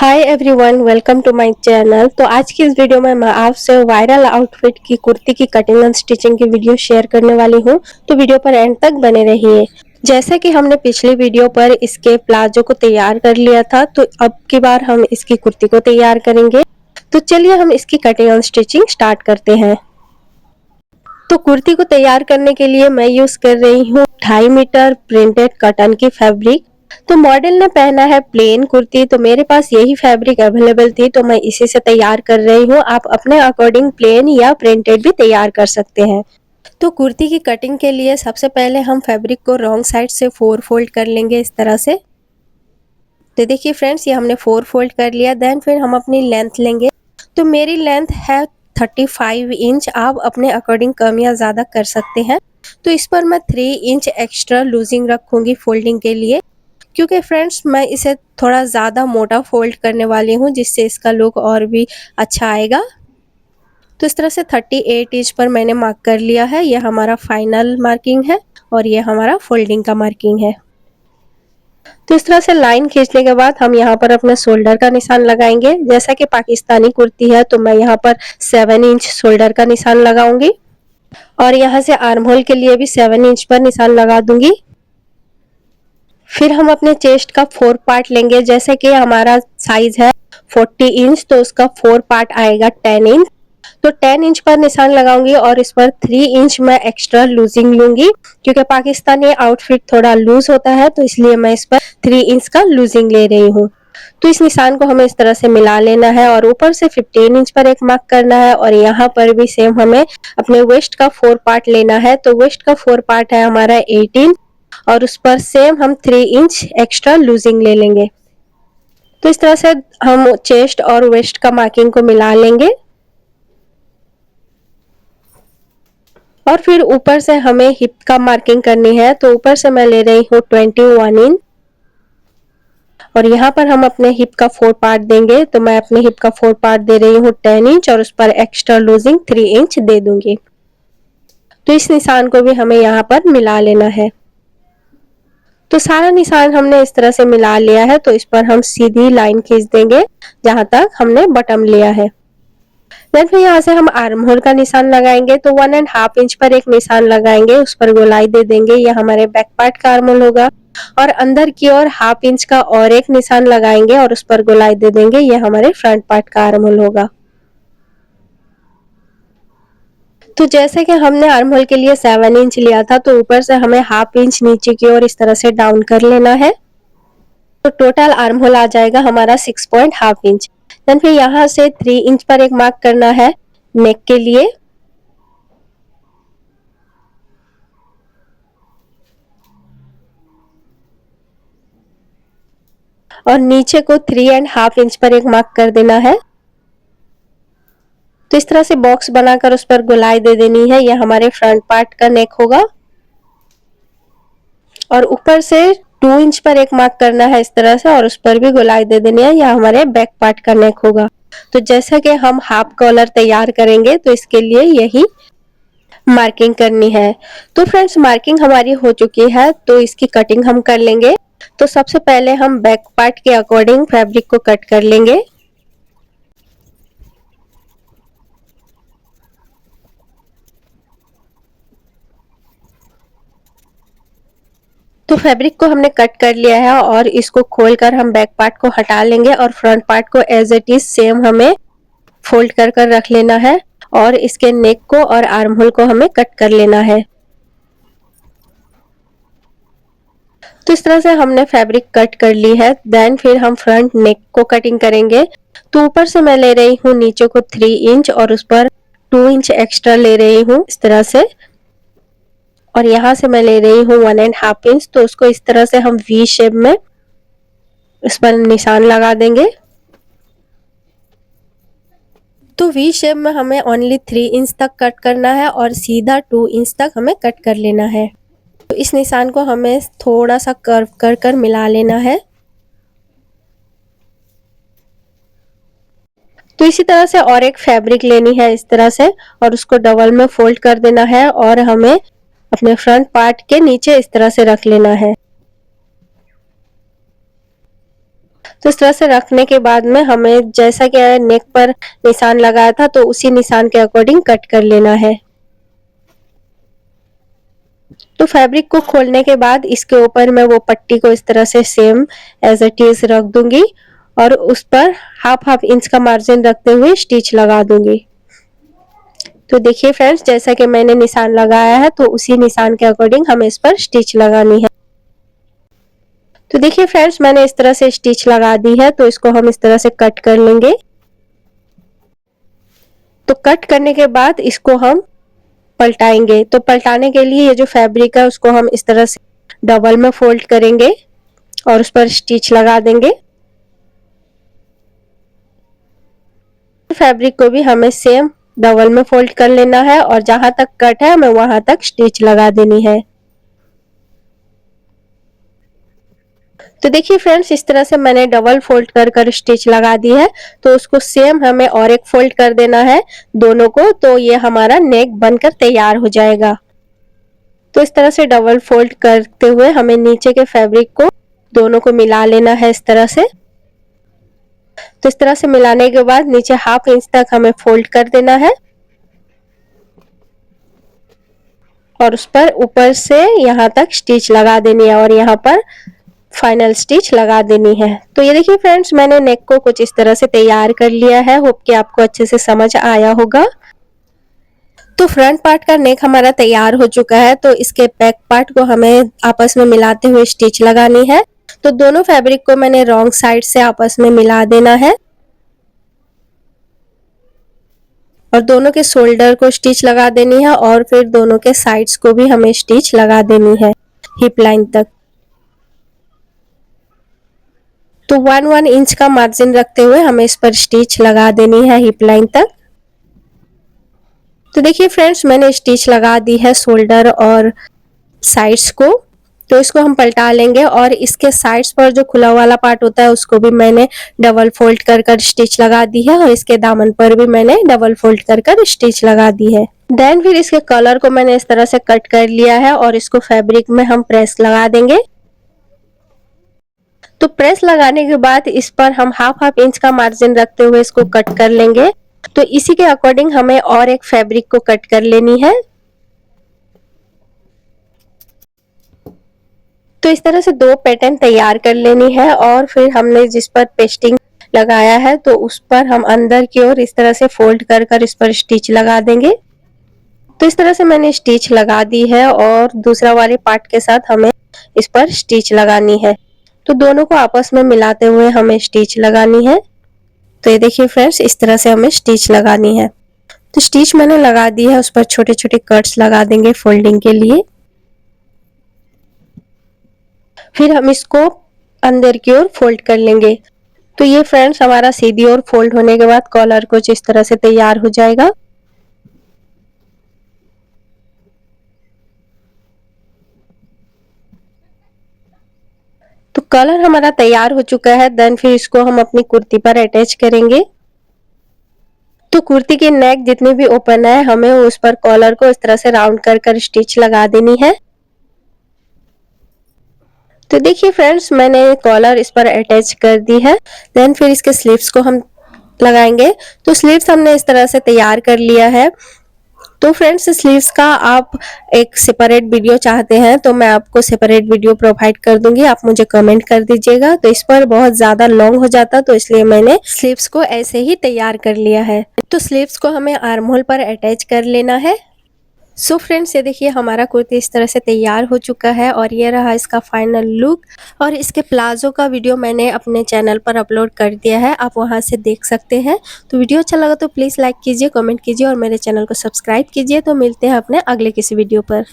Hi everyone, welcome to my channel. तो आज की इस वीडियो में मैं आपसे वायरल आउटफिट की कुर्ती की कटिंग एंड स्टिचिंग की वीडियो शेयर करने वाली हूं। तो वीडियो पर एंड तक बने रहिए। जैसे कि हमने पिछली वीडियो पर इसके प्लाजो को तैयार कर लिया था, तो अब की बार हम इसकी कुर्ती को तैयार करेंगे। तो चलिए हम इसकी कटिंग एंड स्टिचिंग स्टार्ट करते हैं। तो कुर्ती को तैयार करने के लिए मैं यूज कर रही हूँ 2.5 मीटर प्रिंटेड कॉटन की फैब्रिक। तो मॉडल ने पहना है प्लेन कुर्ती, तो मेरे पास यही फैब्रिक अवेलेबल थी, तो मैं इसी से तैयार कर रही हूँ। आप अपने अकॉर्डिंग प्लेन या प्रिंटेड भी तैयार कर सकते हैं। तो कुर्ती की कटिंग के लिए सबसे पहले हम फैब्रिक को रॉन्ग साइड से 4 फोल्ड कर लेंगे इस तरह से। तो देखिए फ्रेंड्स, ये हमने 4 फोल्ड कर लिया। देन फिर हम अपनी लेंथ लेंगे। तो मेरी लेंथ है 35 इंच। आप अपने अकॉर्डिंग कम या ज़्यादा कर सकते हैं। तो इस पर मैं 3 इंच एक्स्ट्रा लूजिंग रखूंगी फोल्डिंग के लिए, क्योंकि फ्रेंड्स मैं इसे थोड़ा ज़्यादा मोटा फोल्ड करने वाली हूँ, जिससे इसका लुक और भी अच्छा आएगा। तो इस तरह से 38 इंच पर मैंने मार्क कर लिया है। यह हमारा फाइनल मार्किंग है और यह हमारा फोल्डिंग का मार्किंग है। तो इस तरह से लाइन खींचने के बाद हम यहाँ पर अपने शोल्डर का निशान लगाएंगे। जैसा कि पाकिस्तानी कुर्ती है, तो मैं यहाँ पर 7 इंच शोल्डर का निशान लगाऊंगी और यहाँ से आर्म होल के लिए भी 7 इंच पर निशान लगा दूंगी। फिर हम अपने चेस्ट का 4 पार्ट लेंगे। जैसे कि हमारा साइज है 40 इंच, तो उसका 4 पार्ट आएगा 10 इंच। तो 10 इंच पर निशान लगाऊंगी और इस पर 3 इंच मैं एक्स्ट्रा लूजिंग लूंगी, क्योंकि पाकिस्तानी आउटफिट थोड़ा लूज होता है, तो इसलिए मैं इस पर 3 इंच का लूजिंग ले रही हूँ। तो इस निशान को हमें इस तरह से मिला लेना है और ऊपर से 15 इंच पर एक मार्क करना है और यहाँ पर भी सेम हमें अपने वेस्ट का 4 पार्ट लेना है। तो वेस्ट का 4 पार्ट है हमारा 18 और उस पर सेम हम 3 इंच एक्स्ट्रा लूजिंग ले लेंगे। तो इस तरह से हम चेस्ट और वेस्ट का मार्किंग को मिला लेंगे और फिर ऊपर से हमें हिप का मार्किंग करनी है। तो ऊपर से मैं ले रही हूँ 21 इंच और यहाँ पर हम अपने हिप का 4 पार्ट देंगे। तो मैं अपने हिप का 4 पार्ट दे रही हूँ 10 इंच और उस पर एक्स्ट्रा लूजिंग 3 इंच दे दूंगी। तो इस निशान को भी हमें यहाँ पर मिला लेना है। तो सारा निशान हमने इस तरह से मिला लिया है। तो इस पर हम सीधी लाइन खींच देंगे जहां तक हमने बटन लिया है। देन फिर यहाँ से हम आर्म होल का निशान लगाएंगे। तो 1.5 इंच पर एक निशान लगाएंगे, उस पर गोलाई दे देंगे। यह हमारे बैक पार्ट का आर्म होल होगा और अंदर की ओर 1/2 इंच का और एक निशान लगाएंगे और उस पर गोलाई दे देंगे। यह हमारे फ्रंट पार्ट का आर्म होल होगा। तो जैसे कि हमने आर्म होल के लिए 7 इंच लिया था, तो ऊपर से हमें 1/2 इंच नीचे की ओर इस तरह से डाउन कर लेना है। तो टोटल आर्म होल आ जाएगा हमारा 6.5 इंच। देन फिर यहाँ से 3 इंच पर एक मार्क करना है नेक के लिए और नीचे को 3.5 इंच पर एक मार्क कर देना है। तो इस तरह से बॉक्स बनाकर उस पर गोलाई दे देनी है। यह हमारे फ्रंट पार्ट का नेक होगा और ऊपर से 2 इंच पर एक मार्क करना है इस तरह से और उस पर भी गोलाई दे देनी है। यह हमारे बैक पार्ट का नेक होगा। तो जैसा कि हम हाफ कॉलर तैयार करेंगे, तो इसके लिए यही मार्किंग करनी है। तो फ्रेंड्स, मार्किंग हमारी हो चुकी है, तो इसकी कटिंग हम कर लेंगे। तो सबसे पहले हम बैक पार्ट के अकॉर्डिंग फैब्रिक को कट कर लेंगे। तो फैब्रिक को हमने कट कर लिया है और इसको खोलकर हम बैक पार्ट को हटा लेंगे और फ्रंट पार्ट को एज इट इज सेम हमें फोल्ड कर रख लेना है और इसके नेक को और आर्म होल को हमें कट कर लेना है। तो इस तरह से हमने फैब्रिक कट कर ली है। देन फिर हम फ्रंट नेक को कटिंग करेंगे। तो ऊपर से मैं ले रही हूँ नीचे को 3 इंच और उस पर 2 इंच एक्स्ट्रा ले रही हूँ इस तरह से और यहाँ से मैं ले रही हूँ 1.5 इंच। तो उसको इस तरह से हम वी शेप में इस पर निशान लगा देंगे। तो वी शेप में हमें ओनली 3 इंच तक कट करना है और सीधा 2 इंच तक हमें कट कर लेना है। तो इस निशान को हमें थोड़ा सा कर्व कर मिला लेना है। तो इसी तरह से और एक फैब्रिक लेनी है इस तरह से और उसको डबल में फोल्ड कर देना है और हमें अपने फ्रंट पार्ट के नीचे इस तरह से रख लेना है। तो इस तरह से रखने के बाद में हमें जैसा कि नेक पर निशान लगाया था तो उसी निशान के अकॉर्डिंग कट कर लेना है। तो फैब्रिक को खोलने के बाद इसके ऊपर मैं वो पट्टी को इस तरह से सेम एज इट इज रख दूंगी और उस पर हाफ इंच का मार्जिन रखते हुए स्टिच लगा दूंगी। तो देखिए फ्रेंड्स, जैसा कि मैंने निशान लगाया है तो उसी निशान के अकॉर्डिंग हमें इस पर स्टिच लगानी है। तो देखिए फ्रेंड्स, मैंने इस तरह से स्टिच लगा दी है, तो इसको हम इस तरह से कट कर लेंगे। तो कट करने के बाद इसको हम पलटाएंगे। तो पलटाने के लिए ये जो फैब्रिक है उसको हम इस तरह से डबल में फोल्ड करेंगे और उस पर स्टिच लगा देंगे। फैब्रिक को भी हमें सेम डबल में फोल्ड कर लेना है और जहां तक कट है हमें वहां तक स्टिच लगा देनी है। तो देखिए फ्रेंड्स, इस तरह से मैंने डबल फोल्ड कर स्टिच लगा दी है। तो उसको सेम हमें और एक फोल्ड कर देना है दोनों को, तो ये हमारा नेक बनकर तैयार हो जाएगा। तो इस तरह से डबल फोल्ड करते हुए हमें नीचे के फैब्रिक को दोनों को मिला लेना है इस तरह से। तो इस तरह से मिलाने के बाद नीचे हाफ इंच तक हमें फोल्ड कर देना है और उस पर ऊपर से यहाँ तक स्टिच लगा देनी है और यहाँ पर फाइनल स्टिच लगा देनी है। तो ये देखिए फ्रेंड्स, मैंने नेक को कुछ इस तरह से तैयार कर लिया है। होप कि आपको अच्छे से समझ आया होगा। तो फ्रंट पार्ट का नेक हमारा तैयार हो चुका है। तो इसके बैक पार्ट को हमें आपस में मिलाते हुए स्टिच लगानी है। तो दोनों फैब्रिक को मैंने रॉन्ग साइड से आपस में मिला देना है और दोनों के शोल्डर को स्टिच लगा देनी है और फिर दोनों के साइड्स को भी हमें स्टिच लगा देनी है हिप लाइन तक। तो 1 इंच का मार्जिन रखते हुए हमें इस पर स्टिच लगा देनी है हिप लाइन तक। तो देखिए फ्रेंड्स, मैंने स्टिच लगा दी है शोल्डर और साइड्स को। तो इसको हम पलटा लेंगे और इसके साइड्स पर जो खुला वाला पार्ट होता है उसको भी मैंने डबल फोल्ड कर स्टिच लगा दी है और इसके दामन पर भी मैंने डबल फोल्ड कर स्टिच लगा दी है। देन फिर इसके कलर को मैंने इस तरह से कट कर लिया है और इसको फैब्रिक में हम प्रेस लगा देंगे। तो प्रेस लगाने के बाद इस पर हम हाफ इंच का मार्जिन रखते हुए इसको कट कर लेंगे। तो इसी के अकॉर्डिंग हमें और एक फैब्रिक को कट कर लेनी है। तो इस तरह से 2 पैटर्न तैयार कर लेनी है और फिर हमने जिस पर पेस्टिंग लगाया है तो उस पर हम अंदर की ओर इस तरह से फोल्ड कर इस पर स्टिच लगा देंगे। तो इस तरह से मैंने स्टिच लगा दी है और दूसरा वाले पार्ट के साथ हमें इस पर स्टिच लगानी है। तो दोनों को आपस में मिलाते हुए हमें स्टिच लगानी है। तो ये देखिए फ्रेंड्स, इस तरह से हमें स्टिच लगानी है। तो स्टिच मैंने लगा दी है, उस पर छोटे छोटे कट्स लगा देंगे फोल्डिंग के लिए। फिर हम इसको अंदर की ओर फोल्ड कर लेंगे। तो ये फ्रेंड्स हमारा सीधी ओर फोल्ड होने के बाद कॉलर कुछ इस तरह से तैयार हो जाएगा। तो कलर हमारा तैयार हो चुका है। देन फिर इसको हम अपनी कुर्ती पर अटैच करेंगे। तो कुर्ती की नेक जितनी भी ओपन है हमें उस पर कॉलर को इस तरह से राउंड कर स्टिच लगा देनी है। तो देखिए फ्रेंड्स, मैंने कॉलर इस पर अटैच कर दी है। देन फिर इसके स्लीव्स को हम लगाएंगे। तो स्लीव्स हमने इस तरह से तैयार कर लिया है। तो फ्रेंड्स, स्लीव्स का आप एक सेपरेट वीडियो चाहते हैं तो मैं आपको सेपरेट वीडियो प्रोवाइड कर दूंगी, आप मुझे कमेंट कर दीजिएगा। तो इस पर बहुत ज्यादा लॉन्ग हो जाता तो इसलिए मैंने स्लीव्स को ऐसे ही तैयार कर लिया है। तो स्लीव्स को हमें आर्म होल पर अटैच कर लेना है। सो फ्रेंड्स, ये देखिए हमारा कुर्ती इस तरह से तैयार हो चुका है और ये रहा इसका फाइनल लुक। और इसके प्लाजो का वीडियो मैंने अपने चैनल पर अपलोड कर दिया है, आप वहां से देख सकते हैं। तो वीडियो अच्छा लगा तो प्लीज़ लाइक कीजिए, कमेंट कीजिए और मेरे चैनल को सब्सक्राइब कीजिए। तो मिलते हैं अपने अगले किसी वीडियो पर।